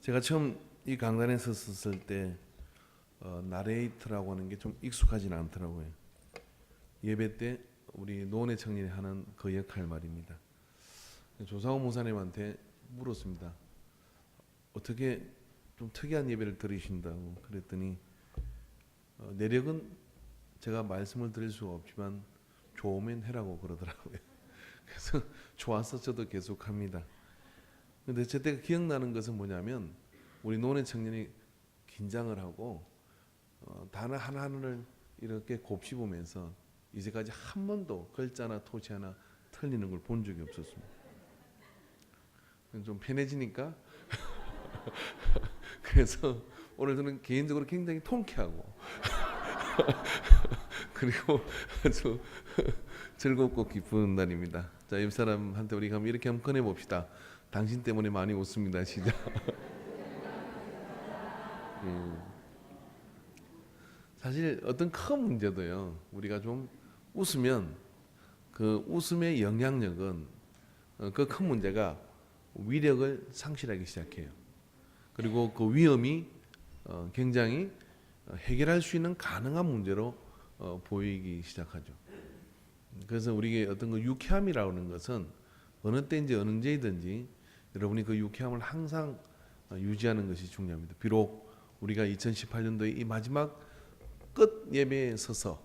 제가 처음 이 강단에 섰을 때 나레이트라고 하는 게 좀 익숙하지는 않더라고요. 예배 때 우리 노원의 청년이 하는 그 역할 말입니다. 조상호 목사님한테 물었습니다. 어떻게 좀 특이한 예배를 드리신다고 그랬더니 내력은 제가 말씀을 드릴 수가 없지만 좋으면 해라고 그러더라고요. 그래서 좋아서 저도 계속합니다. 근데 제때가 기억나는 것은 뭐냐면 우리 노원의 청년이 긴장을 하고 단어 하나하나를 이렇게 곱씹으면서 이제까지 한 번도 글자나 토시 하나 틀리는 걸 본 적이 없었습니다. 좀 편해지니까 그래서 오늘 저는 개인적으로 굉장히 통쾌하고 그리고 아주 즐겁고 기쁜 날입니다. 자, 옆 사람한테 우리 한번 이렇게 한번 꺼내 봅시다. 당신 때문에 많이 웃습니다. 시작. 사실 어떤 큰 문제도요. 우리가 좀 웃으면 그 웃음의 영향력은 그 큰 문제가 위력을 상실하기 시작해요. 그리고 그 위험이 굉장히 해결할 수 있는 가능한 문제로 보이기 시작하죠. 그래서 우리에게 어떤 그 유쾌함이라고 하는 것은 어느 때인지 어느 언제든지 여러분이 그 유쾌함을 항상 유지하는 것이 중요합니다. 비록 우리가 2018년도에 이 마지막 끝 예배에 서서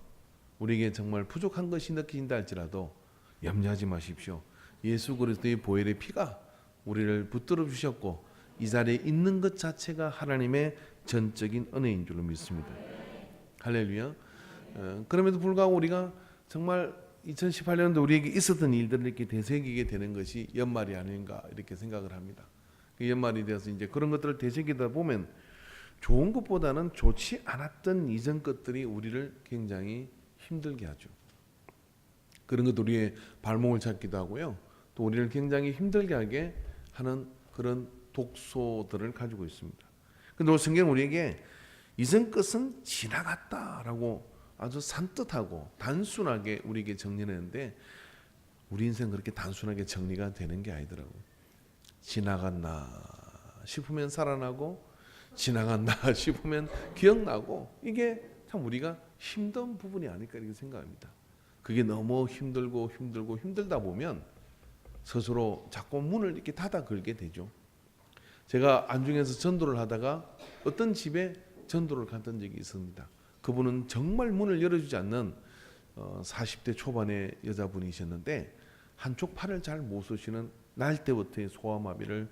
우리에게 정말 부족한 것이 느껴진다 할지라도 염려하지 마십시오. 예수 그리스도의 보혈의 피가 우리를 붙들어 주셨고 이 자리에 있는 것 자체가 하나님의 전적인 은혜인 줄로 믿습니다. 할렐루야. 그럼에도 불구하고 우리가 정말 2018년도 우리에게 있었던 일들을 이렇게 되새기게 되는 것이 연말이 아닌가 이렇게 생각을 합니다. 그 연말이 되어서 이제 그런 것들을 되새기다 보면 좋은 것보다는 좋지 않았던 이전 것들이 우리를 굉장히 힘들게 하죠. 그런 것 우리의 발목을 잡기도 하고요. 또 우리를 굉장히 힘들게 하게 하는 그런 독소들을 가지고 있습니다. 그런데 성경은 우리에게 이전 것은 지나갔다라고 아주 산뜻하고 단순하게 우리에게 정리했는데 우리 인생 그렇게 단순하게 정리가 되는 게 아니더라고요. 지나갔나 싶으면 살아나고 지나간다 싶으면 기억나고 이게 참 우리가 힘든 부분이 아닐까 이렇게 생각합니다. 그게 너무 힘들다 보면 스스로 자꾸 문을 이렇게 닫아 걸게 되죠. 제가 안중에서 전도를 하다가 어떤 집에 전도를 갔던 적이 있습니다. 그분은 정말 문을 열어주지 않는 40대 초반의 여자분이셨는데 한쪽 팔을 잘 못 쓰시는 날 때부터의 소아마비를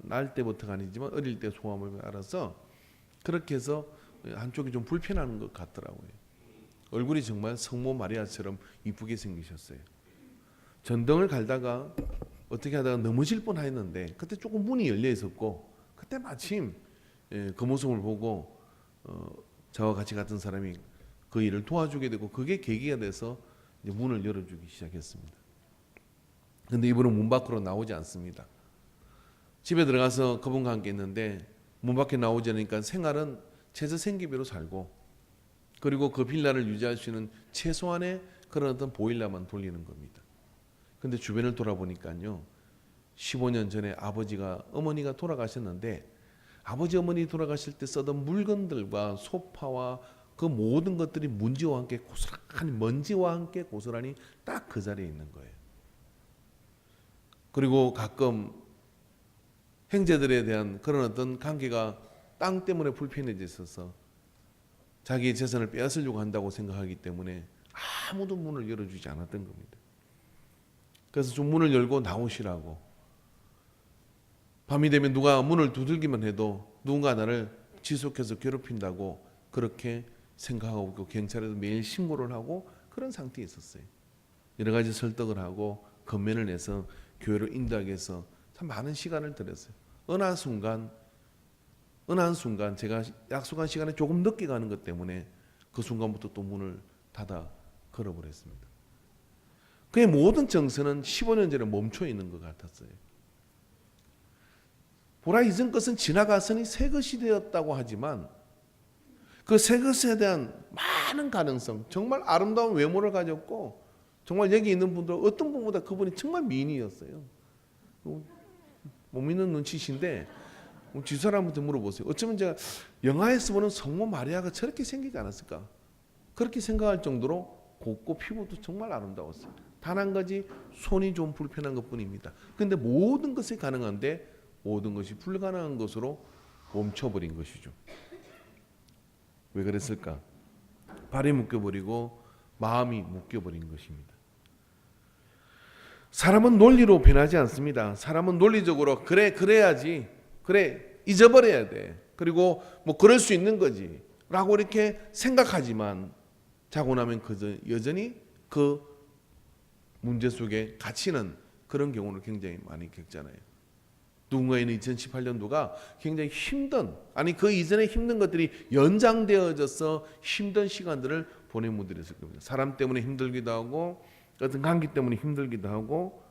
날 때부터가 아니지만 어릴 때 소아마비를 알아서 그렇게 해서 한쪽이 좀 불편한 것 같더라고요. 얼굴이 정말 성모 마리아처럼 이쁘게 생기셨어요. 전등을 갈다가 어떻게 하다가 넘어질 뻔했는데 그때 조금 문이 열려 있었고 그때 마침 그 모습을 보고 저와 같이 갔던 사람이 그 일을 도와주게 되고 그게 계기가 돼서 이제 문을 열어주기 시작했습니다. 그런데 이분은 문 밖으로 나오지 않습니다. 집에 들어가서 그분과 함께 있는데 문 밖에 나오지 않으니까 생활은 최저 생계비로 살고 그리고 그 빌라를 유지할 수 있는 최소한의 그런 어떤 보일러만 돌리는 겁니다. 근데 주변을 돌아보니까요. 15년 전에 어머니가 돌아가셨는데 아버지 어머니 돌아가실 때 쓰던 물건들과 소파와 그 모든 것들이 문지와 함께 고스란히 먼지와 함께 고스란히 딱 그 자리에 있는 거예요. 그리고 가끔 형제들에 대한 그런 어떤 관계가 땅 때문에 불편해져 있어서 자기의 재산을 빼앗으려고 한다고 생각하기 때문에 아무도 문을 열어주지 않았던 겁니다. 그래서 좀 문을 열고 나오시라고 밤이 되면 누가 문을 두들기만 해도 누군가 나를 지속해서 괴롭힌다고 그렇게 생각하고 있고 경찰에도 매일 신고를 하고 그런 상태에 있었어요. 여러 가지 설득을 하고 건면을 내서 교회로 인도하기 위해서 참 많은 시간을 들였어요. 어느 한 순간 제가 약속한 시간에 조금 늦게 가는 것 때문에 그 순간부터 또 문을 닫아 걸어버렸습니다. 그의 모든 정서는 15년 전에 멈춰 있는 것 같았어요. 보라 이전 것은 지나갔으니 새 것이 되었다고 하지만 그 새 것에 대한 많은 가능성, 정말 아름다운 외모를 가졌고 정말 여기 있는 분들 어떤 분보다 그분이 정말 미인이었어요. 못 믿는 눈치신데 집사람한테 물어보세요. 어쩌면 제가 영화에서 보는 성모 마리아가 저렇게 생기지 않았을까? 그렇게 생각할 정도로 곱고 피부도 정말 아름다웠어요. 단 한 가지 손이 좀 불편한 것뿐입니다. 그런데 모든 것이 가능한데 모든 것이 불가능한 것으로 멈춰버린 것이죠. 왜 그랬을까? 발이 묶여버리고 마음이 묶여버린 것입니다. 사람은 논리로 변하지 않습니다. 사람은 논리적으로 그래야지, 잊어버려야 돼, 그리고 뭐 그럴 수 있는 거지 라고 이렇게 생각하지만 자고 나면 여전히 그 문제 속에 갇히는 그런 경우를 굉장히 많이 겪잖아요. 누군가에는 2018년도가 굉장히 그 이전에 힘든 것들이 연장되어져서 힘든 시간들을 보낸 분들이 있을 겁니다. 사람 때문에 힘들기도 하고 어떤 관계 때문에 힘들기도 하고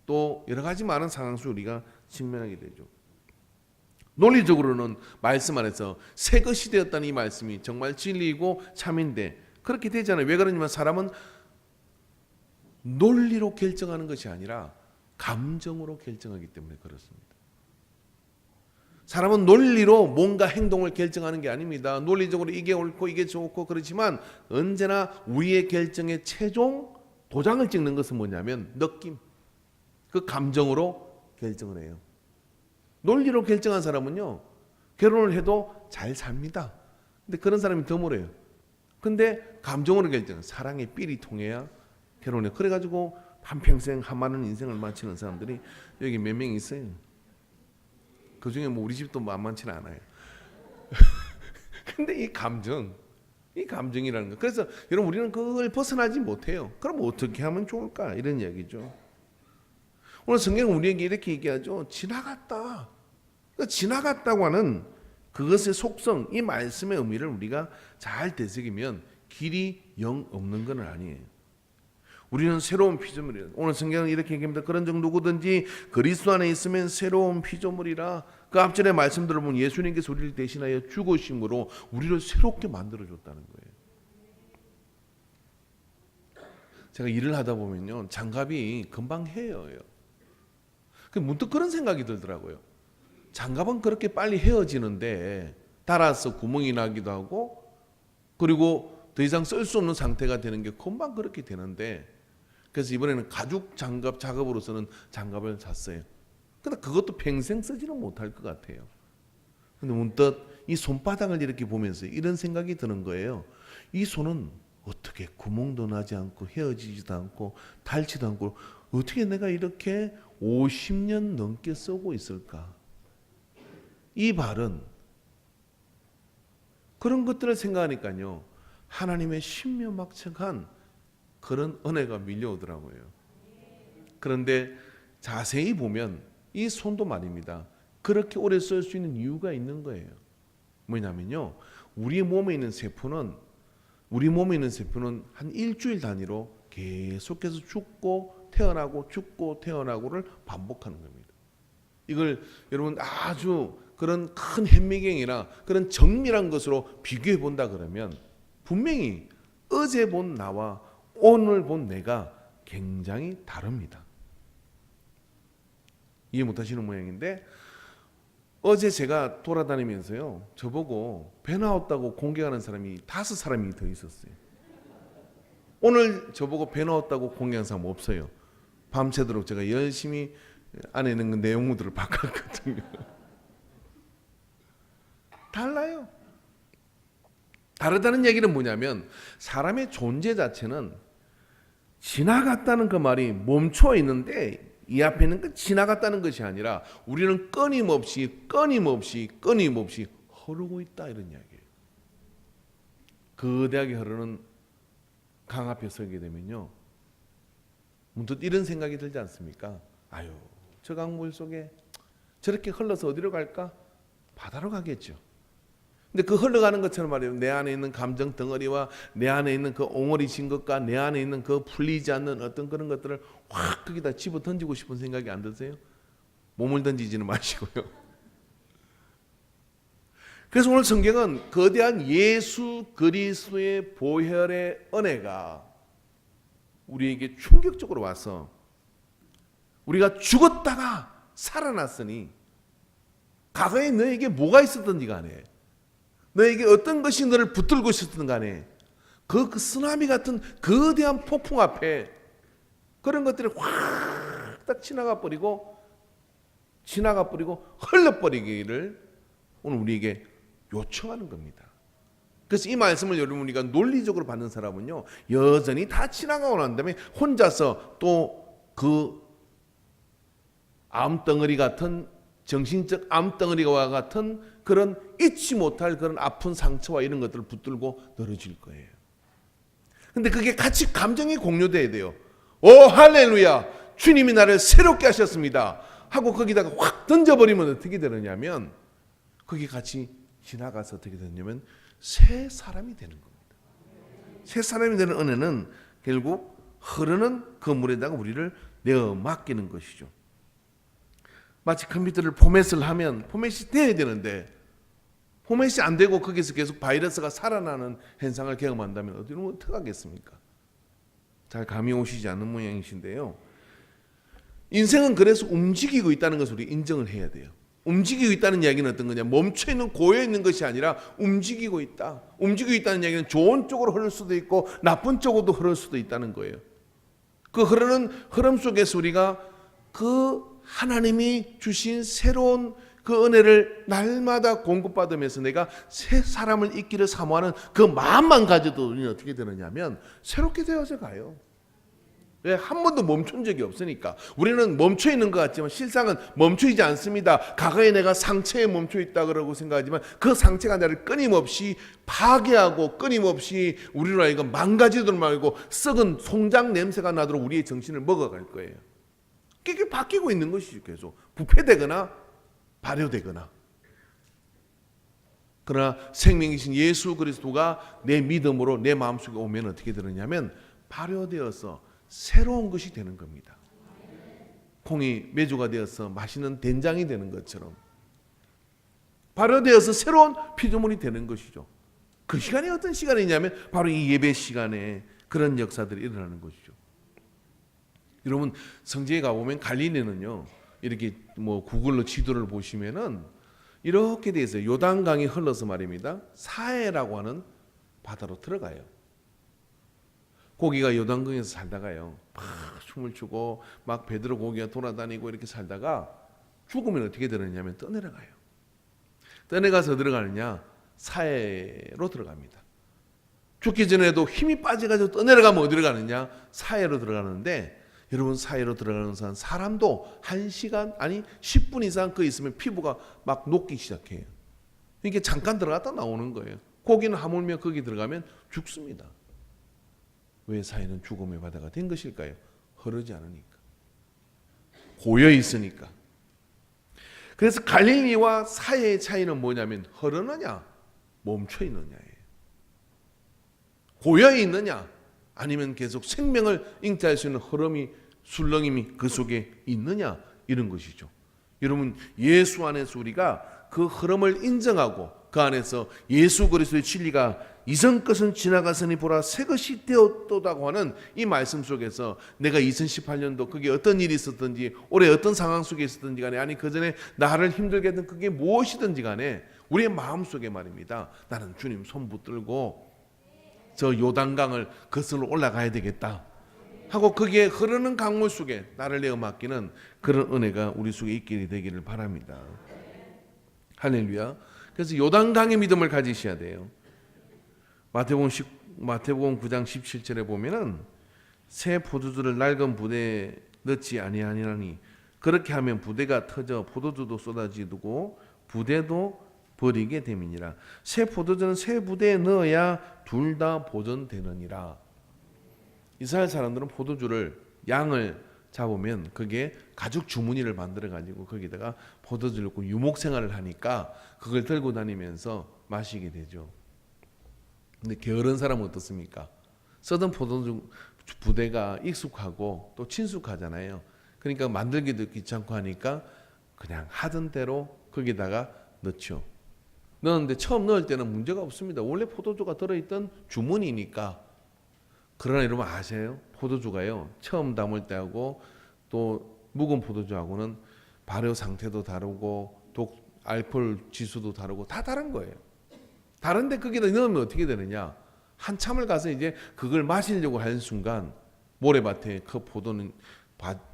또 여러 가지 많은 상황 속에 우리가 직면하게 되죠. 논리적으로는 말씀 안에서 새 것이 되었다는 이 말씀이 정말 진리이고 참인데 그렇게 되잖아요. 왜 그러냐면 사람은 논리로 결정하는 것이 아니라 감정으로 결정하기 때문에 그렇습니다. 사람은 논리로 뭔가 행동을 결정하는 게 아닙니다. 논리적으로 이게 옳고 이게 좋고 그렇지만 언제나 우리의 결정의 최종 도장을 찍는 것은 뭐냐면 느낌, 그 감정으로 결정을 해요. 논리로 결정한 사람은요, 결혼을 해도 잘 삽니다. 근데 그런 사람이 드물어요. 근데 감정으로 결정, 사랑의 삘이 통해야 결혼해. 그래가지고 한평생 한많은 인생을 마치는 사람들이 여기 몇 명 있어요. 그 중에 뭐 우리 집도 만만치는 않아요. 근데 이 감정이라는 거. 그래서 여러분 우리는 그걸 벗어나지 못해요. 그럼 어떻게 하면 좋을까? 이런 이야기죠. 오늘 성경은 우리에게 이렇게 얘기하죠. 지나갔다. 그러니까 지나갔다고 하는 그것의 속성, 이 말씀의 의미를 우리가 잘 되새기면 길이 영 없는 건 아니에요. 우리는 새로운 피조물이라. 오늘 성경은 이렇게 얘기합니다. 그런즉 누구든지 그리스도 안에 있으면 새로운 피조물이라. 그 앞전에 말씀 들어보면 예수님께서 우리를 대신하여 죽으심으로 우리를 새롭게 만들어줬다는 거예요. 제가 일을 하다 보면요, 장갑이 금방 헤어요. 문득 그런 생각이 들더라고요. 장갑은 그렇게 빨리 헤어지는데 달아서 구멍이 나기도 하고 그리고 더 이상 쓸 수 없는 상태가 되는 게 금방 그렇게 되는데, 그래서 이번에는 가죽 장갑 작업으로서는 장갑을 샀어요. 근데 그것도 평생 쓰지는 못할 것 같아요. 근데 문득 이 손바닥을 이렇게 보면서 이런 생각이 드는 거예요. 이 손은 어떻게 구멍도 나지 않고 헤어지지도 않고 닳지도 않고 어떻게 내가 이렇게 50년 넘게 쓰고 있을까? 이 발은 그런 것들을 생각하니까요, 하나님의 신묘막측한 그런 은혜가 밀려오더라고요. 그런데 자세히 보면 이 손도 말입니다, 그렇게 오래 쓸 수 있는 이유가 있는 거예요. 뭐냐면요, 우리 몸에 있는 세포는 한 일주일 단위로 계속해서 죽고 태어나고를 반복하는 겁니다. 이걸 여러분 아주 그런 큰 현미경이나 그런 정밀한 것으로 비교해 본다 그러면 분명히 어제 본 나와 오늘 본 내가 굉장히 다릅니다. 이해 못하시는 모양인데, 어제 제가 돌아다니면서요, 저보고 배 나왔다고 공격하는 사람이 5사람이 더 있었어요. 오늘 저보고 배 나왔다고 공격하는 사람 없어요. 밤새도록 제가 열심히 안에 있는 그 내용물들을 바꿨거든요. 달라요. 다르다는 얘기는 뭐냐면 사람의 존재 자체는 지나갔다는 그 말이 멈춰 있는데, 이 앞에 있는 건 지나갔다는 것이 아니라 우리는 끊임없이 흐르고 있다, 이런 이야기예요. 거대하게 흐르는 강 앞에 서게 되면요, 문득 이런 생각이 들지 않습니까? 아유, 저 강물 속에 저렇게 흘러서 어디로 갈까? 바다로 가겠죠. 근데 그 흘러가는 것처럼 말이에요, 내 안에 있는 감정 덩어리와 내 안에 있는 그 옹알이진 것과 내 안에 있는 그 풀리지 않는 어떤 그런 것들을 확 거기다 집어 던지고 싶은 생각이 안 드세요? 몸을 던지지는 마시고요. 그래서 오늘 성경은 거대한 예수 그리스도의 보혈의 은혜가 우리에게 충격적으로 와서 우리가 죽었다가 살아났으니 과거에 너에게 뭐가 있었든지 간에, 너에게 어떤 것이 너를 붙들고 있었든 간에 그 쓰나미 같은 거대한 폭풍 앞에 그런 것들이 확 딱 지나가 버리고 흘러버리기를 오늘 우리에게 요청하는 겁니다. 그래서 이 말씀을 여러분 우리가 논리적으로 받는 사람은요, 여전히 다 지나가고 난 다음에 혼자서 또 그 암덩어리 같은, 정신적 암덩어리와 같은 그런 잊지 못할 그런 아픈 상처와 이런 것들을 붙들고 늘어질 거예요. 근데 그게 같이 감정이 공유돼야 돼요. 오 할렐루야, 주님이 나를 새롭게 하셨습니다 하고 거기다가 확 던져버리면 어떻게 되느냐면, 그게 같이 지나가서 어떻게 되냐면 새 사람이 되는 겁니다. 새 사람이 되는 은혜는 결국 흐르는 그 물에다가 우리를 내어 맡기는 것이죠. 마치 컴퓨터를 포맷을 하면 포맷이 돼야 되는데 포맷이 안 되고 거기서 계속 바이러스가 살아나는 현상을 경험한다면 어떻게 하겠습니까? 잘 감이 오시지 않는 모양이신데요. 인생은 그래서 움직이고 있다는 것을 우리 인정을 해야 돼요. 움직이고 있다는 이야기는 어떤 거냐? 멈춰있는, 고여있는 것이 아니라 움직이고 있다. 움직이고 있다는 이야기는 좋은 쪽으로 흐를 수도 있고 나쁜 쪽으로도 흐를 수도 있다는 거예요. 그 흐르는 흐름 속에서 우리가 그 하나님이 주신 새로운 그 은혜를 날마다 공급받으면서 내가 새 사람을 있기를 사모하는 그 마음만 가져도 우리는 어떻게 되느냐면 새롭게 되어서 가요. 왜? 한 번도 멈춘 적이 없으니까. 우리는 멈춰 있는 것 같지만 실상은 멈춰 있지 않습니다. 과거에 내가 상처에 멈춰 있다 그러고 생각하지만 그 상처가 나를 끊임없이 파괴하고 끊임없이 우리로 하여금 망가지도록 말고 썩은 송장 냄새가 나도록 우리의 정신을 먹어갈 거예요. 그게 바뀌고 있는 것이죠. 계속 부패되거나 발효되거나. 그러나 생명이신 예수 그리스도가 내 믿음으로 내 마음속에 오면 어떻게 되느냐면 발효되어서 새로운 것이 되는 겁니다. 콩이 메주가 되어서 맛있는 된장이 되는 것처럼 발효되어서 새로운 피조물이 되는 것이죠. 그 시간이 어떤 시간이냐면 바로 이 예배 시간에 그런 역사들이 일어나는 것이죠. 여러분 성지에 가보면 갈릴리는요, 이렇게 뭐 구글로 지도를 보시면은 이렇게 돼 있어요. 요단강이 흘러서 말입니다, 사해라고 하는 바다로 들어가요. 고기가 요단강에서 살다가요, 막 춤을 추고 막 베드로 고기가 돌아다니고 이렇게 살다가 죽으면 어떻게 되느냐면 떠내려가요. 떠내가서 들어가느냐, 사해로 들어갑니다. 죽기 전에도 힘이 빠져가지고 떠내려가면 어디로 가느냐, 사해로 들어가는데, 여러분 사해로 들어가는 사람도 1시간 아니 10분 이상 그 있으면 피부가 막 녹기 시작해요. 이게 잠깐 들어갔다 나오는 거예요. 고기는 하물며 거기 들어가면 죽습니다. 왜 사해는 죽음의 바다가 된 것일까요? 흐르지 않으니까, 고여 있으니까. 그래서 갈릴리와 사해의 차이는 뭐냐면 흐르느냐 멈춰 있느냐예요. 고여 있느냐 아니면 계속 생명을 잉태할 수 있는 흐름이, 술렁임이 그 속에 있느냐, 이런 것이죠. 여러분 예수 안에서 우리가 그 흐름을 인정하고 그 안에서 예수 그리스도의 진리가 이전 것은 지나갔으니 보라 새 것이 되었도다고 하는 이 말씀 속에서 내가 2018년도 그게 어떤 일이 있었든지 올해 어떤 상황 속에 있었든지 간에, 아니 그 전에 나를 힘들게 했던 그게 무엇이든지 간에 우리의 마음속에 말입니다, 나는 주님 손 붙들고 저 요단강을 거슬러 올라가야 되겠다 하고 거기에 흐르는 강물 속에 나를 내어 맡기는 그런 은혜가 우리 속에 있게 되기를 바랍니다. 할렐루야. 그래서 요단강의 믿음을 가지셔야 돼요. 마태복음 9장 17절에 보면은 새 포도주를 낡은 부대에 넣지 아니하니라니 그렇게 하면 부대가 터져 포도주도 쏟아지고 부대도 버리게 됨이니라. 새 포도주는 새 부대에 넣어야 둘 다 보존되느니라. 이스라엘 사람들은 포도주를 양을 잡으면 그게 가죽 주머니를 만들어 가지고 거기다가 포도주를 넣고 유목 생활을 하니까 그걸 들고 다니면서 마시게 되죠. 근데 게으른 사람은 어떻습니까? 쓰던 포도주 부대가 익숙하고 또 친숙하잖아요. 그러니까 만들기도 귀찮고 하니까 그냥 하던 대로 거기다가 넣죠. 넣었는데 처음 넣을 때는 문제가 없습니다. 원래 포도주가 들어있던 주머니니까. 그러나 여러분 아세요? 포도주가요, 처음 담을 때하고 또 묵은 포도주하고는 발효 상태도 다르고 알코올 지수도 다르고 다 다른 거예요. 다른데 거기다 넣으면 어떻게 되느냐? 한참을 가서 이제 그걸 마시려고 하는 순간 모래밭에 그 포도는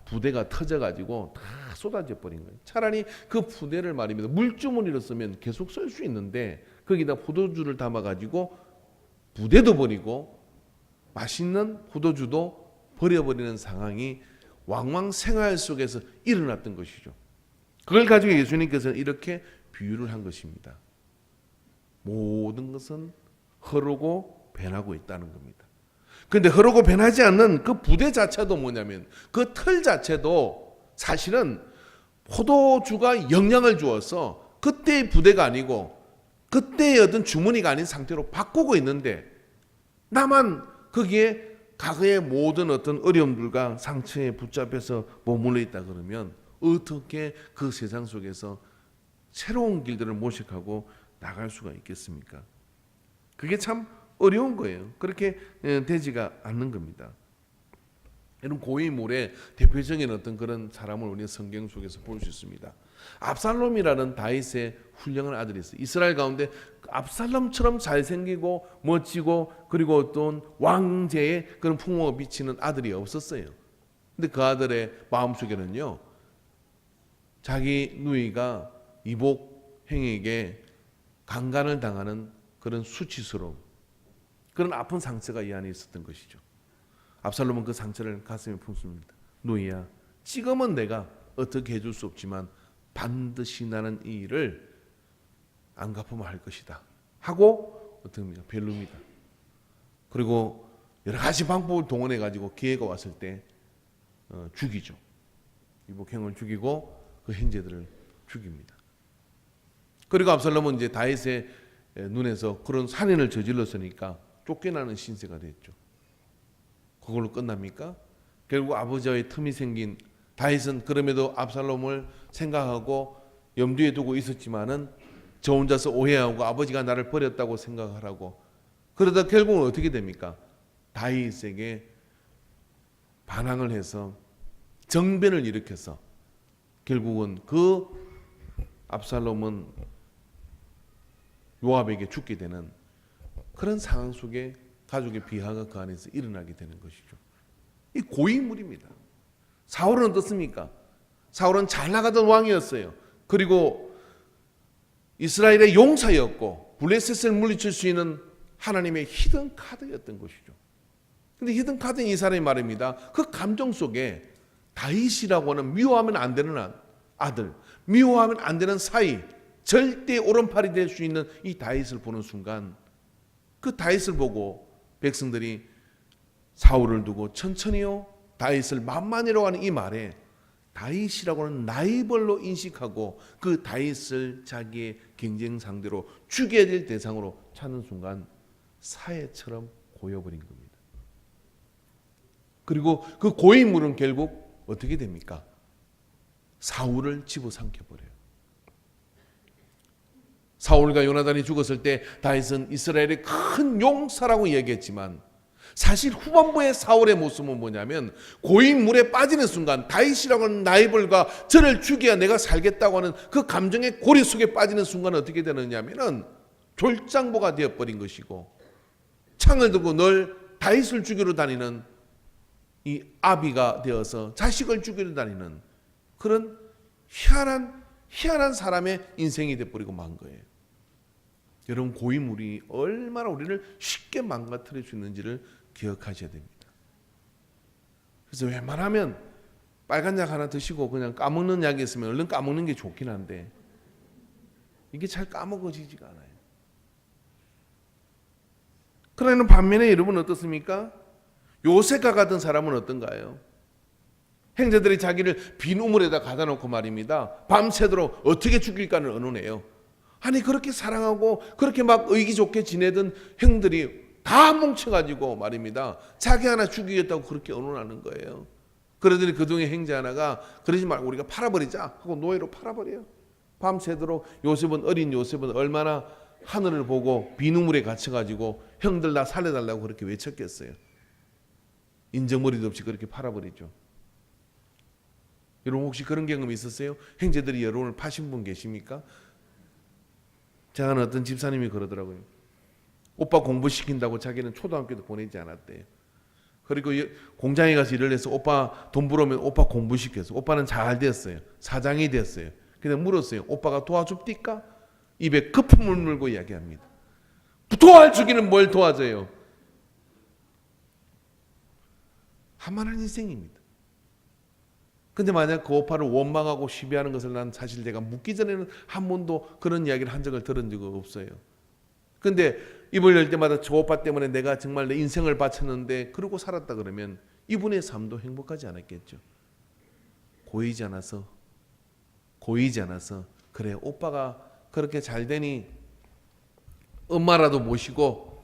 부대가 터져가지고 다 쏟아져 버린 거예요. 차라리 그 부대를 말입니다. 물주머니로 쓰면 계속 쓸 수 있는데 거기다 포도주를 담아가지고 부대도 버리고 맛있는 포도주도 버려버리는 상황이 왕왕 생활 속에서 일어났던 것이죠. 그걸 가지고 예수님께서는 이렇게 비유를 한 것입니다. 모든 것은 흐르고 변하고 있다는 겁니다. 그런데 흐르고 변하지 않는 그 부대 자체도 뭐냐면 그 틀 자체도 사실은 포도주가 영향을 주어서 그때의 부대가 아니고 그때의 어떤 주머니가 아닌 상태로 바꾸고 있는데 나만 거기에 과거의 모든 어떤 어려움들과 상처에 붙잡혀서 머물러 있다 그러면 어떻게 그 세상 속에서 새로운 길들을 모색하고 나갈 수가 있겠습니까? 그게 참 어려운 거예요. 그렇게 되지가 않는 겁니다. 이런 고인물의 대표적인 어떤 그런 사람을 우리 성경 속에서 볼 수 있습니다. 압살롬이라는 다윗의 훌륭한 아들이 있어요. 이스라엘 가운데 압살롬처럼 잘생기고 멋지고 그리고 어떤 왕제의 그런 풍모가 비치는 아들이 없었어요. 근데 그 아들의 마음속에는요, 자기 누이가 이복 행에게 강간을 당하는 그런 수치스러움, 그런 아픈 상처가 이 안에 있었던 것이죠. 압살롬은 그 상처를 가슴에 품습니다. 누이야, 지금은 내가 어떻게 해줄 수 없지만 반드시 나는 이 일을 안 갚으면 할 것이다 하고 어떻게 합니까? 벨릅니다. 그리고 여러 가지 방법을 동원해 가지고 기회가 왔을 때 죽이죠. 이복행을 죽이고 그 형제들을 죽입니다. 그리고 압살롬은 이제 다윗의 눈에서 그런 살인을 저질렀으니까 쫓겨나는 신세가 됐죠. 그걸로 끝납니까? 결국 아버지와의 틈이 생긴 다윗은 그럼에도 압살롬을 생각하고 염두에 두고 있었지만은 저 혼자서 오해하고 아버지가 나를 버렸다고 생각하라고 그러다 결국은 어떻게 됩니까? 다윗에게 반항을 해서 정변을 일으켜서 결국은 그 압살롬은 요압에게 죽게 되는 그런 상황 속에 가족의 비하가 그 안에서 일어나게 되는 것이죠. 이 고인물입니다. 사울은 어떻습니까? 사울은 잘 나가던 왕이었어요. 그리고 이스라엘의 용사였고 블레셋을 물리칠 수 있는 하나님의 히든 카드였던 것이죠. 근데 히든 카드인 이 사람이 말입니다. 그 감정 속에 다윗이라고 하는 미워하면 안 되는 아들, 미워하면 안 되는 사이, 절대 오른팔이 될 수 있는 이 다윗을 보는 순간 그 다윗을 보고 백성들이 사울을 두고 천천히요 다윗을 만만히라고 하는 이 말에 다윗이라고 하는 라이벌로 인식하고 그 다윗을 자기의 경쟁 상대로 죽여야 될 대상으로 찾는 순간 사해처럼 고여버린 겁니다. 그리고 그 고인물은 결국 어떻게 됩니까? 사울을 집어삼켜버려요. 사울과 요나단이 죽었을 때 다윗은 이스라엘의 큰 용사라고 얘기했지만 사실 후반부의 사울의 모습은 뭐냐면 고인물에 빠지는 순간 다윗이라고 하는 라이벌과 저를 죽여야 내가 살겠다고 하는 그 감정의 고리 속에 빠지는 순간 어떻게 되느냐면은 졸장보가 되어버린 것이고 창을 들고 늘 다윗을 죽이러 다니는 이 아비가 되어서 자식을 죽이러 다니는 그런 희한한 사람의 인생이 되어버리고 만 거예요. 여러분 고인물이 얼마나 우리를 쉽게 망가뜨릴 수 있는지를 기억하셔야 됩니다. 그래서 웬만하면 빨간 약 하나 드시고 그냥 까먹는 약이 있으면 얼른 까먹는 게 좋긴 한데 이게 잘 까먹어지지가 않아요. 그러나 반면에 여러분 어떻습니까? 요셉과 같은 사람은 어떤가요? 형제들이 자기를 빈 우물에다 가다 놓고 말입니다. 밤새도록 어떻게 죽일까를 의논해요. 아니 그렇게 사랑하고 그렇게 막 의기좋게 지내던 형들이 다 뭉쳐가지고 말입니다. 자기 하나 죽이겠다고 그렇게 의논하는 거예요. 그러더니 그중에 형제 하나가 그러지 말고 우리가 팔아버리자 하고 노예로 팔아버려요. 밤새도록 어린 요셉은 얼마나 하늘을 보고 빈 우물에 갇혀가지고 형들 나 살려달라고 그렇게 외쳤겠어요. 인정머리도 없이 그렇게 팔아버리죠. 여러분 혹시 그런 경험 있었어요? 형제들이 여러분을 파신 분 계십니까? 제가 아는 어떤 집사님이 그러더라고요. 오빠 공부시킨다고 자기는 초등학교도 보내지 않았대요. 그리고 공장에 가서 일을 해서 오빠 돈 벌어오면 오빠 공부시켰어요. 오빠는 잘 됐어요. 사장이 됐어요. 근데 물었어요. 오빠가 도와줍니까? 입에 거품을 물고 이야기합니다. 도와주기는 뭘 도와줘요? 한만한 인생입니다. 근데 만약 그 오빠를 원망하고 시비하는 것을 난 사실 제가 묻기 전에는 한 번도 그런 이야기를 한 적을 들은 적이 없어요. 근데 입을 열 때마다 저 오빠 때문에 내가 정말 내 인생을 바쳤는데 그러고 살았다 그러면 이분의 삶도 행복하지 않았겠죠. 고이지 않아서 그래 오빠가 그렇게 잘 되니 엄마라도 모시고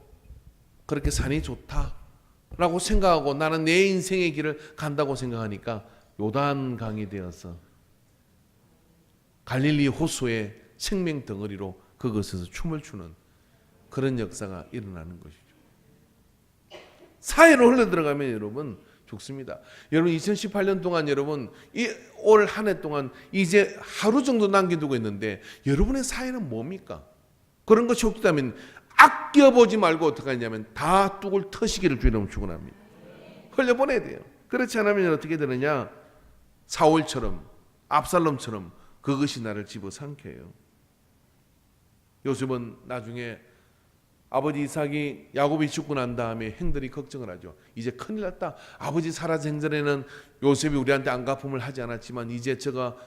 그렇게 사니 좋다라고 생각하고 나는 내 인생의 길을 간다고 생각하니까 요단강이 되어서 갈릴리 호수의 생명 덩어리로 그것에서 춤을 추는 그런 역사가 일어나는 것이죠. 사회로 흘러 들어가면 여러분 죽습니다. 여러분 2018년 동안 여러분 올 한 해 동안 이제 하루 정도 남겨두고 있는데 여러분의 사회는 뭡니까? 그런 것이 없다면 아껴보지 말고 어떻게 하냐면 다 뚝을 터시기를 주려면 죽어납니다. 흘려보내야 돼요. 그렇지 않으면 어떻게 되느냐? 사울처럼 압살롬처럼 그것이 나를 집어삼켜요. 요셉은 나중에 아버지 이삭이 야곱이 죽고 난 다음에 형들이 걱정을 하죠. 이제 큰일 났다. 아버지 살아생 전에는 요셉이 우리한테 안갚음을 하지 않았지만 이제 저가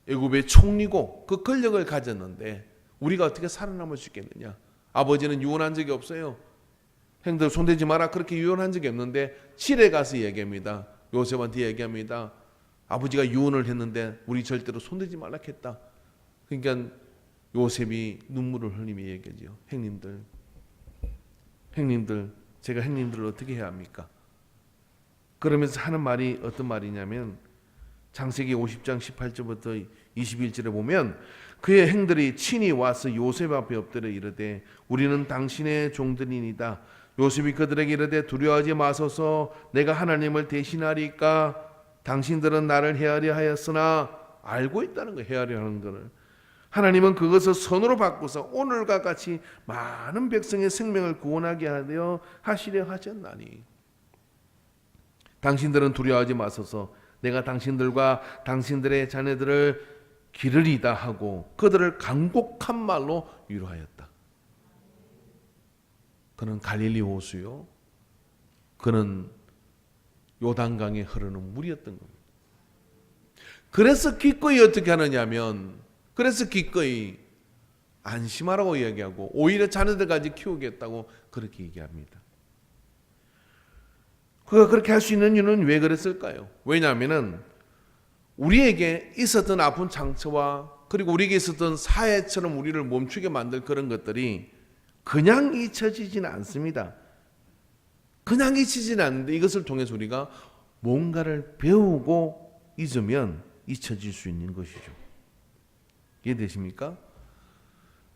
애굽의 총리고 그 권력을 가졌는데 우리가 어떻게 살아남을 수 있겠느냐. 아버지는 유언한 적이 없어요. 형들 손대지 마라 그렇게 유언한 적이 없는데 실에 가서 얘기합니다. 요셉한테 얘기합니다. 아버지가 유언을 했는데 우리 절대로 손대지 말라 했다. 그러니까 요셉이 눈물을 흘리며 얘기하죠. 형님들 제가 형님들을 어떻게 해야 합니까? 그러면서 하는 말이 어떤 말이냐면 창세기 50장 18절부터 21절에 보면 그의 형들이 친히 와서 요셉 앞에 엎드려 이르되 우리는 당신의 종들이니이다. 요셉이 그들에게 이르되 두려워하지 마소서 내가 하나님을 대신하리까 당신들은 나를 해하려 하였으나 알고 있다는 거예요. 해하려 하는 것을. 하나님은 그것을 선으로 바꾸서 오늘과 같이 많은 백성의 생명을 구원하게 하려 하시려 하셨나니 당신들은 두려워하지 마소서 내가 당신들과 당신들의 자녀들을 기르리다 하고 그들을 간곡한 말로 위로하였다. 그는 갈릴리 호수요. 그는 요단강에 흐르는 물이었던 겁니다. 그래서 기꺼이 어떻게 하느냐면 그래서 기꺼이 안심하라고 이야기하고 오히려 자녀들까지 키우겠다고 그렇게 얘기합니다. 그가 그렇게 할 수 있는 이유는 왜 그랬을까요? 왜냐하면 우리에게 있었던 아픈 상처와 그리고 우리에게 있었던 사회처럼 우리를 멈추게 만들 그런 것들이 그냥 잊혀지지는 않습니다. 그냥 잊히지는 않는데 이것을 통해서 우리가 뭔가를 배우고 잊으면 잊혀질 수 있는 것이죠. 이해되십니까?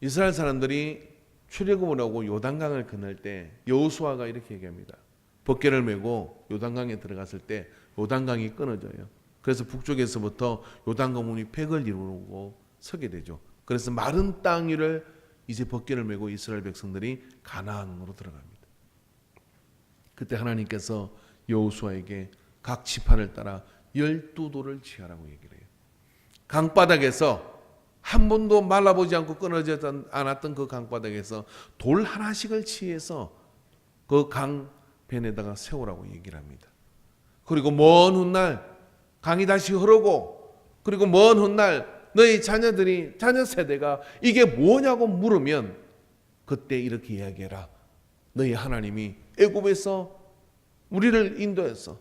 이스라엘 사람들이 출애굽을 하고 요단강을 건널 때 여호수아가 이렇게 얘기합니다. 벗개를 메고 요단강에 들어갔을 때 요단강이 끊어져요. 그래서 북쪽에서부터 요단강문이 팩을 이루고 서게 되죠. 그래서 마른 땅 위를 이제 벗개를 메고 이스라엘 백성들이 가나안으로 들어갑니다. 그때 하나님께서 여호수아에게 각 지파를 따라 12돌을 취하라고 얘기를 해요. 강바닥에서 한 번도 말라보지 않고 끊어지지 않았던 그 강바닥에서 돌 하나씩을 취해서 그 강변에다가 세우라고 얘기를 합니다. 그리고 먼 훗날 강이 다시 흐르고 그리고 먼 훗날 너희 자녀 세대가 이게 뭐냐고 물으면 그때 이렇게 이야기해라. 너희 하나님이 애굽에서 우리를 인도해서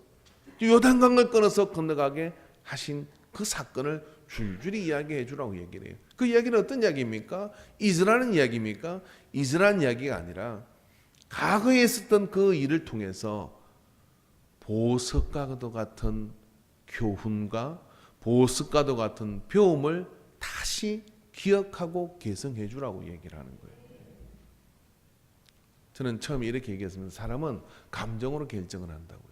요단강을 끊어서 건너가게 하신 그 사건을 줄줄이 이야기해 주라고 얘기를 해요. 그 이야기는 어떤 이야기입니까? 잊으라는 이야기입니까? 잊으라는 이야기가 아니라 과거에 있었던 그 일을 통해서 보석과도 같은 교훈과 보석과도 같은 배움을 다시 기억하고 개성해 주라고 얘기를 하는 거예요. 저는 처음에 이렇게 얘기했습니다. 사람은 감정으로 결정을 한다고요.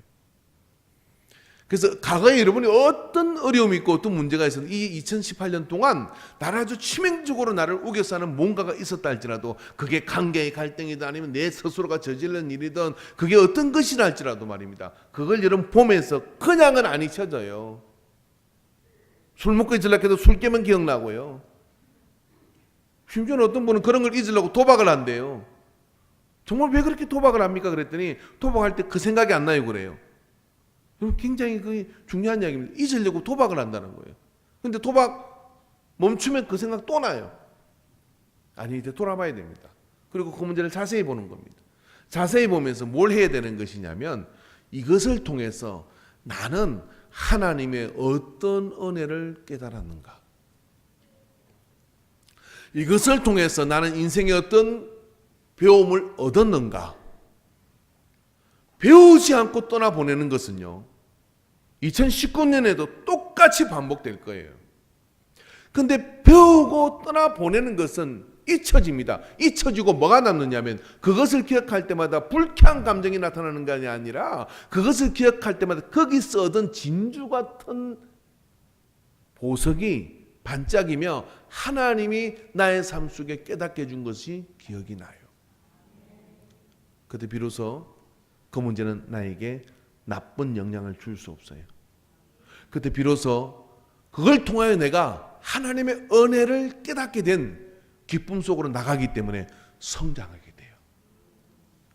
그래서 과거에 여러분이 어떤 어려움이 있고 어떤 문제가 있어도 이 2018년 동안 나를 아주 치명적으로 나를 우겨싸는 뭔가가 있었다 할지라도 그게 관계의 갈등이든 아니면 내 스스로가 저지른 일이든 그게 어떤 것이라 할지라도 말입니다. 그걸 여러분 보면서 그냥은 안 잊혀져요. 술 먹고 잊으려고 해도 술 깨면 기억나고요. 심지어는 어떤 분은 그런 걸 잊으려고 도박을 한대요. 정말 왜 그렇게 도박을 합니까? 그랬더니 도박할 때 그 생각이 안 나요 그래요. 굉장히 그 중요한 이야기입니다. 잊으려고 도박을 한다는 거예요. 근데 도박 멈추면 그 생각 또 나요. 아니 이제 돌아봐야 됩니다. 그리고 그 문제를 자세히 보는 겁니다. 자세히 보면서 뭘 해야 되는 것이냐면 이것을 통해서 나는 하나님의 어떤 은혜를 깨달았는가, 이것을 통해서 나는 인생의 어떤 배움을 얻었는가. 배우지 않고 떠나보내는 것은요 2019년에도 똑같이 반복될 거예요. 근데 배우고 떠나보내는 것은 잊혀집니다. 잊혀지고 뭐가 남느냐면 그것을 기억할 때마다 불쾌한 감정이 나타나는 것이 아니라 그것을 기억할 때마다 거기서 얻은 진주 같은 보석이 반짝이며 하나님이 나의 삶 속에 깨닫게 해준 것이 기억이 나요. 그때 비로소 그 문제는 나에게 나쁜 영향을 줄 수 없어요. 그때 비로소 그걸 통하여 내가 하나님의 은혜를 깨닫게 된 기쁨 속으로 나가기 때문에 성장하게 돼요.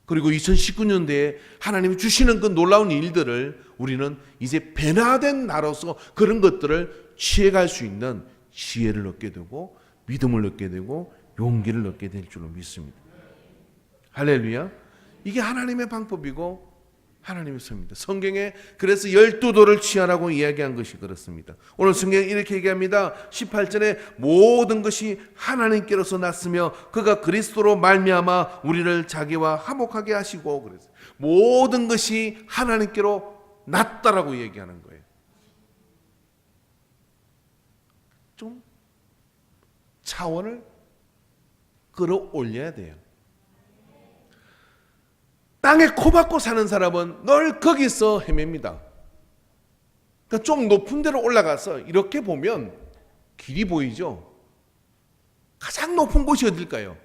그리고 2019년도에 하나님이 주시는 그 놀라운 일들을 우리는 이제 변화된 나로서 그런 것들을 취해갈 수 있는 지혜를 얻게 되고 믿음을 얻게 되고 용기를 얻게 될 줄로 믿습니다. 할렐루야. 이게 하나님의 방법이고 하나님의 섭니다. 성경에 그래서 12도를 취하라고 이야기한 것이 그렇습니다. 오늘 성경에 이렇게 얘기합니다. 18절에 모든 것이 하나님께로서 났으며 그가 그리스도로 말미암아 우리를 자기와 화목하게 하시고 그랬어요. 모든 것이 하나님께로 났다라고 얘기하는 거예요. 좀 차원을 끌어올려야 돼요. 땅에 코박고 사는 사람은 늘 거기서 헤맵니다. 그러니까 좀 높은 데로 올라가서 이렇게 보면 길이 보이죠. 가장 높은 곳이 어딜까요?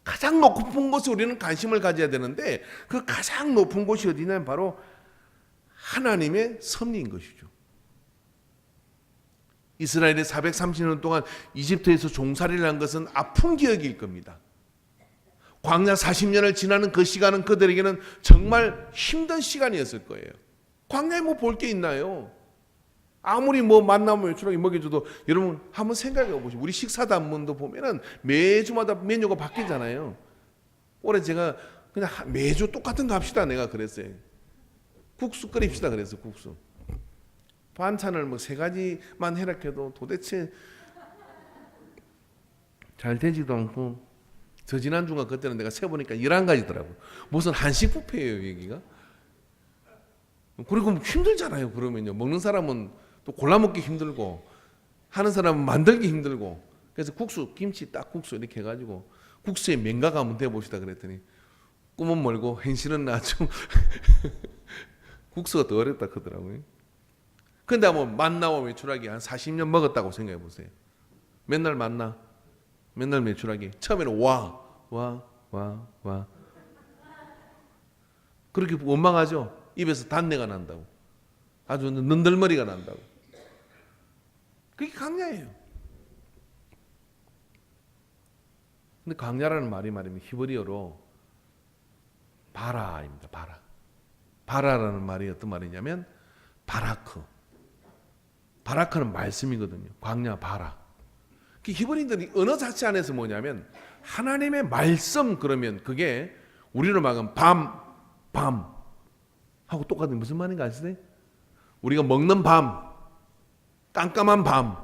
가장 높은 곳에 우리는 관심을 가져야 되는데 그 가장 높은 곳이 어디냐면 바로 하나님의 섭리인 것이죠. 이스라엘이 430년 동안 이집트에서 종살이를 한 것은 아픈 기억일 겁니다. 광야 40년을 지나는 그 시간은 그들에게는 정말 힘든 시간이었을 거예요. 광야에 뭐 볼 게 있나요? 아무리 뭐 만나면 외출하게 먹여줘도 여러분 한번 생각해 보시죠. 우리 식사단문도 보면은 매주마다 메뉴가 바뀌잖아요. 올해 제가 그냥 매주 똑같은 거 합시다 내가 그랬어요. 국수 끓입시다 그랬어요. 국수. 반찬을 뭐 3가지만 해락해도 도대체 잘 되지도 않고 저 지난주가 그때는 내가 세보니까 11가지더라고. 무슨 한식 뷔페예요 여기가. 그리고 힘들잖아요. 그러면요 먹는 사람은 또 골라 먹기 힘들고 하는 사람은 만들기 힘들고. 그래서 국수 김치 딱 국수 이렇게 해가지고 국수에 맹가가 한번 대봅시다 그랬더니 꿈은 멀고 현실은 나좀 국수가 더 어렵다 그러더라고요. 근데 한번 만나와 외출하기 한 40년 먹었다고 생각해 보세요. 맨날 만나 맨날 매출하기. 처음에는 와. 그렇게 원망하죠. 입에서 단내가 난다고. 아주 는들머리가 난다고. 그게 광야예요. 근데 광야라는 말이 말이면 히브리어로 바라입니다. 바라. 바라라는 말이 어떤 말이냐면 바라크. 바라크는 말씀이거든요. 광야 바라. 히브리인들이 언어 자체 안에서 뭐냐면 하나님의 말씀 그러면 그게 우리로 말하면 밤 하고 똑같은 무슨 말인가 아시세요? 우리가 먹는 밤, 깜깜한 밤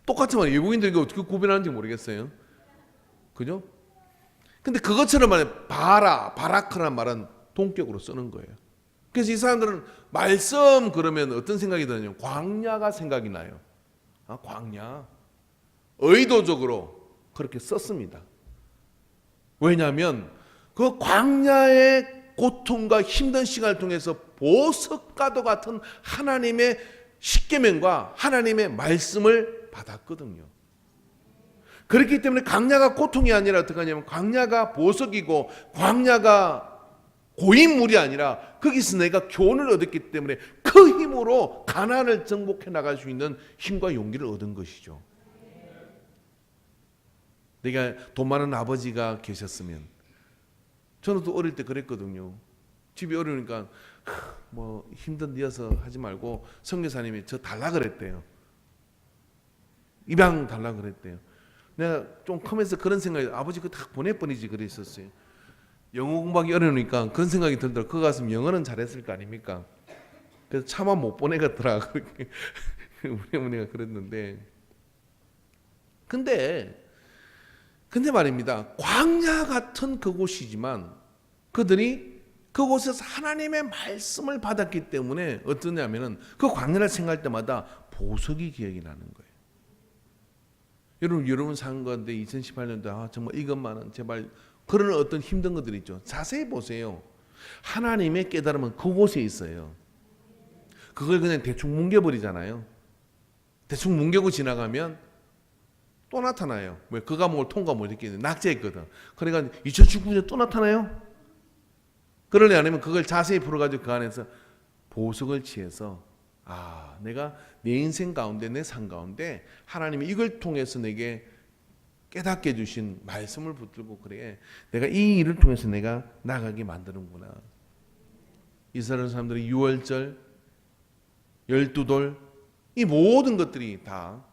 똑같은 말이에요. 외국인들이 어떻게 구별하는지 모르겠어요. 그죠? 근데 그것처럼 말해 바라크라는 말은 동격으로 쓰는 거예요. 그래서 이 사람들은 말씀 그러면 어떤 생각이 드냐면 광야가 생각이 나요. 아, 광야. 의도적으로 그렇게 썼습니다. 왜냐하면 그 광야의 고통과 힘든 시간을 통해서 보석과도 같은 하나님의 십계명과 하나님의 말씀을 받았거든요. 그렇기 때문에 광야가 고통이 아니라 어떻게 하냐면 광야가 보석이고 광야가 고인물이 아니라 거기서 내가 교훈을 얻었기 때문에 그 힘으로 가나안을 정복해 나갈 수 있는 힘과 용기를 얻은 것이죠. 내가 돈 많은 아버지가 계셨으면, 저는 또 어릴 때 그랬거든요. 집이 어려우니까 뭐 힘든 데여서 하지 말고 선교사님이 저 달라 그랬대요. 입양 달라 그랬대요. 내가 좀 크면서 그런 생각이, 아버지 그거 다 보낼 뻔이지 그랬었어요. 영어 공부하기 어려우니까 그런 생각이 들더라고요. 그거 갔으면 영어는 잘했을 거 아닙니까? 그래서 차마 못 보내겠더라. 그렇게 우리 어머니가 그랬는데, 근데 말입니다. 광야 같은 그곳이지만 그들이 그곳에서 하나님의 말씀을 받았기 때문에 어떠냐면은 그 광야를 생각할 때마다 보석이 기억이 나는 거예요. 여러분 산 건데 2018년도에 정말 이것만은 제발, 그런 어떤 힘든 것들이 있죠. 자세히 보세요. 하나님의 깨달음은 그곳에 있어요. 그걸 그냥 대충 뭉개버리잖아요. 대충 뭉개고 지나가면 또 나타나요. 왜? 그 과목을 통과 못 했겠는데 낙제했거든. 그러니까 2019년에 또 나타나요. 그러려 않으면 그걸 자세히 풀어가지고 그 안에서 보석을 취해서, 내가 내 인생 가운데, 내 삶 가운데 하나님이 이걸 통해서 내게 깨닫게 해주신 말씀을 붙들고, 그래 내가 이 일을 통해서 내가 나가게 만드는구나. 이스라엘 사람들이 유월절, 열두돌, 이 모든 것들이 다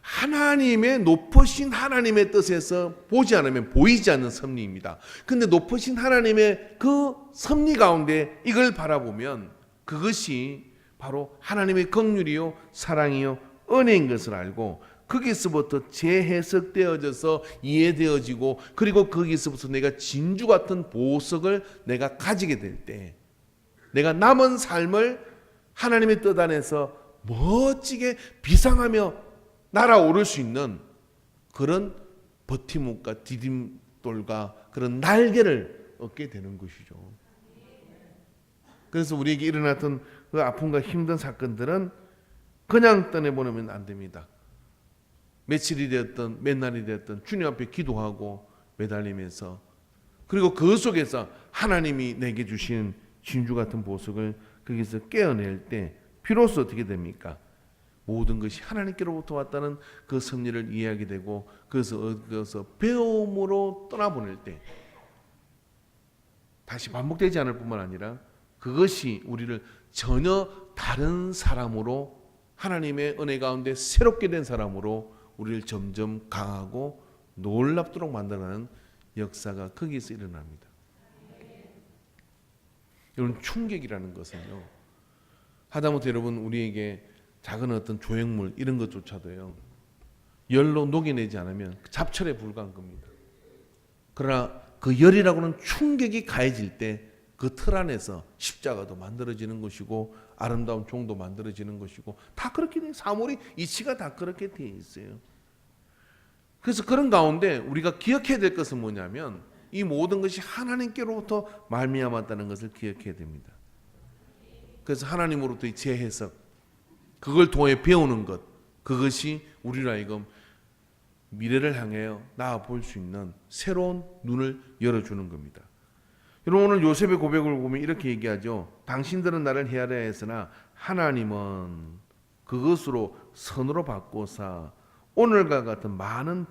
하나님의 높으신 하나님의 뜻에서 보지 않으면 보이지 않는 섭리입니다. 근데 높으신 하나님의 그 섭리 가운데 이걸 바라보면 그것이 바로 하나님의 긍휼이요 사랑이요 은혜인 것을 알고, 거기서부터 재해석되어져서 이해되어지고, 그리고 거기서부터 내가 진주 같은 보석을 내가 가지게 될 때, 내가 남은 삶을 하나님의 뜻 안에서 멋지게 비상하며 날아오를 수 있는 그런 버팀목과 디딤돌과 그런 날개를 얻게 되는 것이죠. 그래서 우리에게 일어났던 그 아픔과 힘든 사건들은 그냥 떠내보내면 안 됩니다. 며칠이 되었든 몇 날이 되었든 주님 앞에 기도하고 매달리면서, 그리고 그 속에서 하나님이 내게 주신 진주 같은 보석을 거기서 깨어낼 때 비로소 어떻게 됩니까? 모든 것이 하나님께로부터 왔다는 그 섭리를 이해하게 되고, 그래서 배움으로 떠나보낼 때 다시 반복되지 않을 뿐만 아니라 그것이 우리를 전혀 다른 사람으로, 하나님의 은혜 가운데 새롭게 된 사람으로 우리를 점점 강하고 놀랍도록 만들어가는 역사가 거기서 일어납니다. 여러분, 충격이라는 것은요, 하다못해 여러분 우리에게 작은 어떤 조형물 이런 것조차도요 열로 녹여내지 않으면 잡철에 불과한 겁니다. 그러나 그 열이라고는 충격이 가해질 때 그 틀 안에서 십자가도 만들어지는 것이고 아름다운 종도 만들어지는 것이고, 다 그렇게 돼. 사물이 이치가 다 그렇게 되어 있어요. 그래서 그런 가운데 우리가 기억해야 될 것은 뭐냐면, 이 모든 것이 하나님께로부터 말미암았다는 것을 기억해야 됩니다. 그래서 하나님으로부터의 재해석, 그걸 통해 배우는 것, 그것이 우리로 하여금 미래를 향하여 나아볼 수 있는 새로운 눈을 열어주는 겁니다. 여러분, 오늘 요셉의 고백을 보면 이렇게 얘기하죠. 당신들은 나를 헤아려 했으나 하나님은 그것으로 선으로 바꾸사 오늘과 같은 많은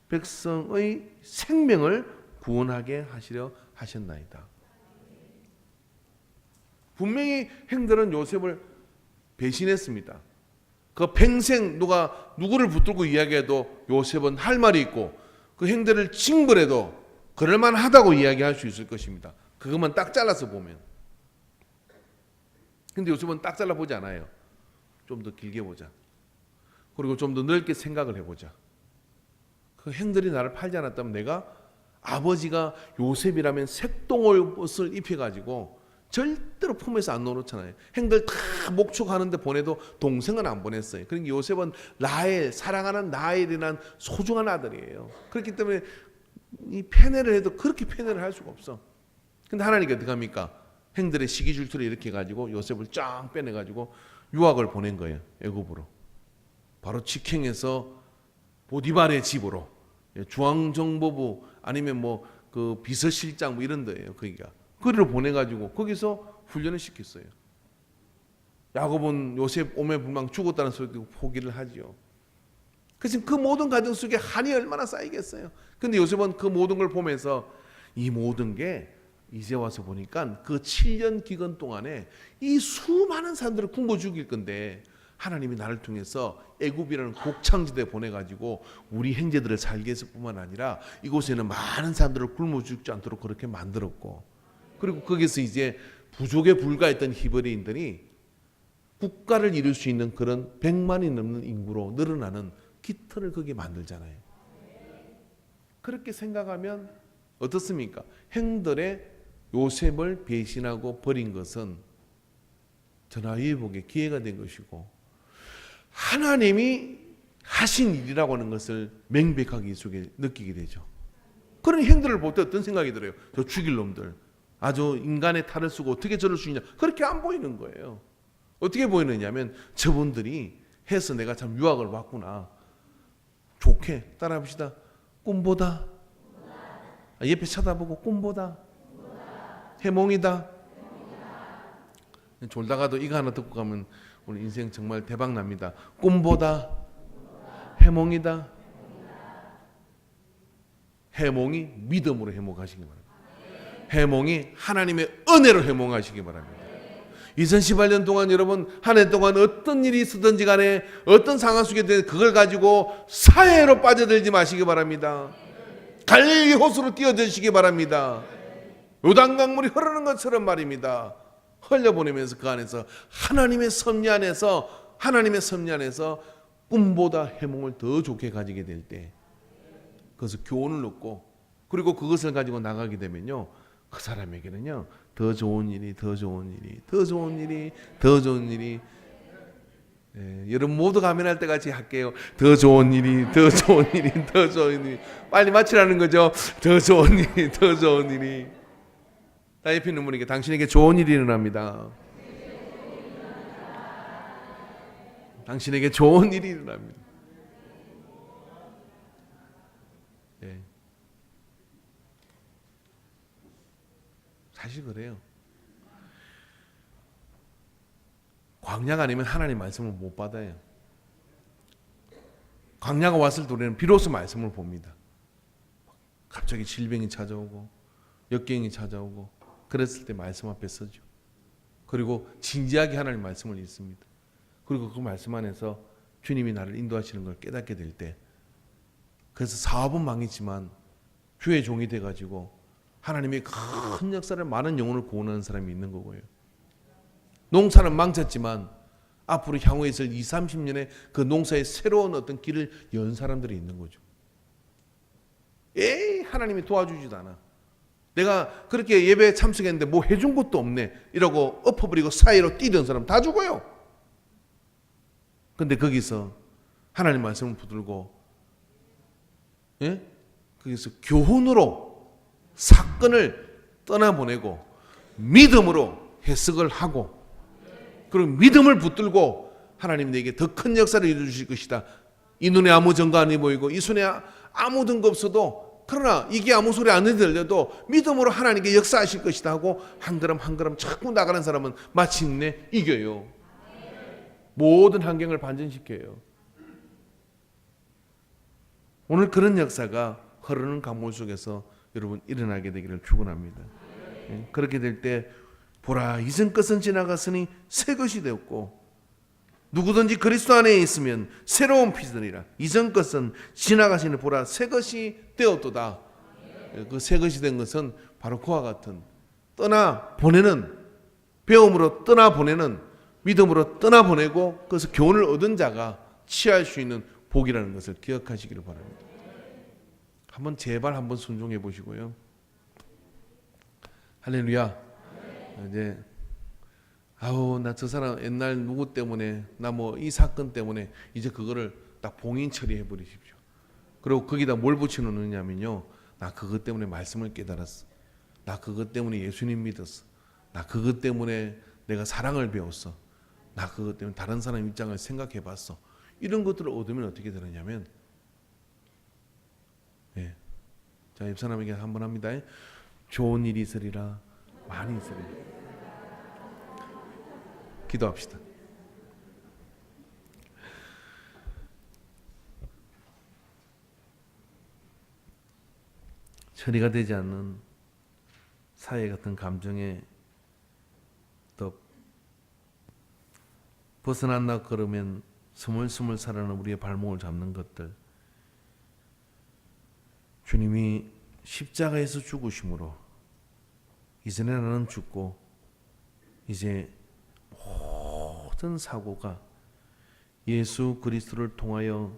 백성의 생명을 구원하게 하시려 하셨나이다. 분명히 행들은 요셉을 배신했습니다. 그 평생 누구를 붙들고 이야기해도 요셉은 할 말이 있고, 그 행들을 징벌해도 그럴만하다고 이야기할 수 있을 것입니다. 그것만 딱 잘라서 보면. 근데 요셉은 딱 잘라보지 않아요. 좀 더 길게 보자. 그리고 좀 더 넓게 생각을 해보자. 그 행들이 나를 팔지 않았다면 내가, 아버지가 요셉이라면 색동옷을 입혀가지고 절대로 품에서 안 넣어놓잖아요. 행들 다 목축하는데 보내도 동생은 안 보냈어요. 그러니까 요셉은 라헬, 사랑하는 라헬이란 소중한 아들이에요. 그렇기 때문에 이 패내를 해도 그렇게 패내를 할 수가 없어. 근데 하나님께 어떻게 합니까? 행들의 시기 질투를 일으켜 가지고 요셉을 쫙 빼내 가지고 유학을 보낸 거예요. 애굽으로. 바로 직행에서 보디발의 집으로, 중앙정보부 아니면 뭐 그 비서실장 뭐 이런 데예요. 거기가. 거기로 보내 가지고 거기서 훈련을 시켰어요. 야곱은 요셉 오매불망 죽었다는 소리 듣고 포기를 하지요. 그래서 그 모든 가정 속에 한이 얼마나 쌓이겠어요. 근데 요셉은 그 모든 걸 보면서 이 모든 게 이제 와서 보니까 그 7년 기간 동안에 이 수많은 사람들을 굶어 죽일 건데 하나님이 나를 통해서 애굽이라는 곡창지대에 보내가지고 우리 형제들을 살게 했을 뿐만 아니라 이곳에는 많은 사람들을 굶어 죽지 않도록 그렇게 만들었고, 그리고 거기서 이제 부족에 불과했던 히브리인들이 국가를 이룰 수 있는 그런 100만이 넘는 인구로 늘어나는 기틀을 거기에 만들잖아요. 그렇게 생각하면 어떻습니까? 형들의 요셉을 배신하고 버린 것은 전화위복의 기회가 된 것이고 하나님이 하신 일이라고 하는 것을 명백하게 이 속에 느끼게 되죠. 그런 형들을 볼 때 어떤 생각이 들어요? 저 죽일 놈들, 아주 인간의 탈을 쓰고 어떻게 저럴 수 있냐, 그렇게 안 보이는 거예요. 어떻게 보이느냐면 저분들이 해서 내가 참 유학을 왔구나, 좋게 따라합시다. 꿈보다, 옆에 쳐다보고 꿈보다, 해몽이다. 졸다가도 이거 하나 듣고 가면 우리 인생 정말 대박 납니다. 꿈보다 해몽이다. 해몽이 믿음으로 해몽하시기 바랍니다. 해몽이 하나님의 은혜로 해몽하시기 바랍니다. 2018년 동안 여러분 한 해 동안 어떤 일이 있었든지 간에 어떤 상황 속에 든 그걸 가지고 사해로 빠져들지 마시기 바랍니다. 갈릴리 호수로 뛰어드시기 바랍니다. 요단강물이 흐르는 것처럼 말입니다. 흘려보내면서 그 안에서 하나님의 섭리 안에서 꿈보다 해몽을 더 좋게 가지게 될 때 그것을 교훈을 얻고 그리고 그것을 가지고 나가게 되면요, 그 사람에게는요 더 좋은 일이 여러분 모두 가면할 때 같이 할게요. 더 좋은 일이 빨리 마치라는 거죠. 더 좋은 일이 나 옆에 있는 분에게 당신에게 좋은 일이 일어납니다. 당신에게 좋은 일이 일어납니다. 네. 사실 그래요. 광야가 아니면 하나님 말씀을 못 받아요. 광야가 왔을 때 우리는 비로소 말씀을 봅니다. 갑자기 질병이 찾아오고 역경이 찾아오고 그랬을 때 말씀 앞에 서죠. 그리고 진지하게 하나님 말씀을 읽습니다. 그리고 그 말씀 안에서 주님이 나를 인도하시는 걸 깨닫게 될 때, 그래서 사업은 망했지만 주의 종이 돼가지고 하나님의 큰 역사를 많은 영혼을 구원하는 사람이 있는 거고요. 농사는 망쳤지만 앞으로 향후에 있을 20, 30년의 그 농사의 새로운 어떤 길을 연 사람들이 있는 거죠. 하나님이 도와주지도 않아. 내가 그렇게 예배에 참석했는데 뭐 해준 것도 없네 이러고 엎어버리고 사이로 뛰던 사람 다 죽어요. 근데 거기서 하나님 말씀을 붙들고 거기서 교훈으로 사건을 떠나보내고 믿음으로 해석을 하고 그리고 믿음을 붙들고 하나님 내게 더 큰 역사를 이루어주실 것이다. 이 눈에 아무 증거 안 보이고 이 손에 아무 증거 없어도 그러나 이게 아무 소리 안 들려도 믿음으로 하나님께 역사하실 것이다 하고 한 걸음 한 걸음 자꾸 나가는 사람은 마침내 이겨요. 모든 환경을 반전시켜요. 오늘 그런 역사가 흐르는 강물 속에서 여러분 일어나게 되기를 축원합니다. 그렇게 될 때 보라 이전 것은 지나갔으니 새 것이 되었고 누구든지 그리스도 안에 있으면 새로운 피조물이라. 이전 것은 지나가시니 보라 새 것이 되었도다. 그 새 것이 된 것은 바로 그와 같은 떠나보내는 배움으로 떠나보내는 믿음으로 떠나보내고 그것을 교훈을 얻은 자가 취할 수 있는 복이라는 것을 기억하시기를 바랍니다. 한번 제발 한번 순종해 보시고요. 할렐루야. 이제 나 저 사람 옛날 누구 때문에 나 뭐 이 사건 때문에 이제 그거를 딱 봉인 처리해 버리십시오. 그리고 거기다 뭘 붙여놓느냐면요, 나 그것 때문에 말씀을 깨달았어. 나 그것 때문에 예수님 믿었어. 나 그것 때문에 내가 사랑을 배웠어. 나 그것 때문에 다른 사람 입장을 생각해 봤어. 이런 것들을 얻으면 어떻게 되느냐면, 예. 자, 옆 사람에게 한번 합니다. 좋은 일이 있으리라, 많이 있으리라. 기도합시다. 처리가 되지 않는 사회 같은 감정에 또 벗어난다 그러면 스물스물 살아는 우리의 발목을 잡는 것들, 주님이 십자가에서 죽으심으로 이전에 나는 죽고 이제 모든 사고가 예수 그리스도를 통하여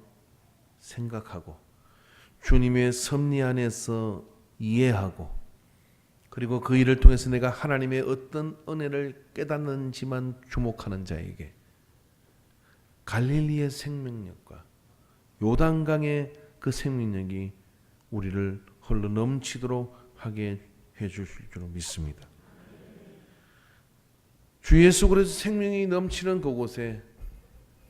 생각하고 주님의 섭리 안에서 이해하고, 그리고 그 일을 통해서 내가 하나님의 어떤 은혜를 깨닫는지만 주목하는 자에게 갈릴리의 생명력과 요단강의 그 생명력이 우리를 흘러 넘치도록 하게 해주실 줄 믿습니다. 주 예수 그리스도 생명이 넘치는 그곳에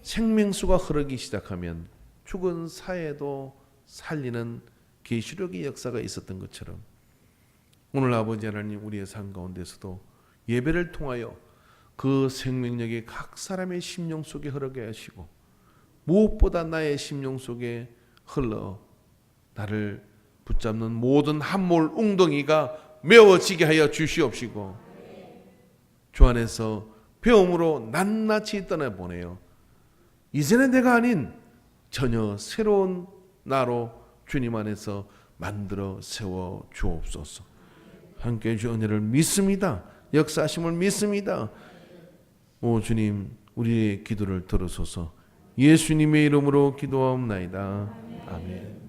생명수가 흐르기 시작하면 죽은 사회도 살리는 계시록의 역사가 있었던 것처럼, 오늘 아버지 하나님, 우리의 삶 가운데서도 예배를 통하여 그 생명력이 각 사람의 심령 속에 흐르게 하시고, 무엇보다 나의 심령 속에 흘러 나를 붙잡는 모든 함몰 웅덩이가 메워지게 하여 주시옵시고, 주 안에서 배움으로 낱낱이 떠나보내요 이제는 내가 아닌 전혀 새로운 나로 주님 안에서 만들어 세워 주옵소서. 함께해 주신 은혜를 믿습니다. 역사하심을 믿습니다. 오 주님, 우리의 기도를 들으소서. 예수님의 이름으로 기도하옵나이다. 아멘.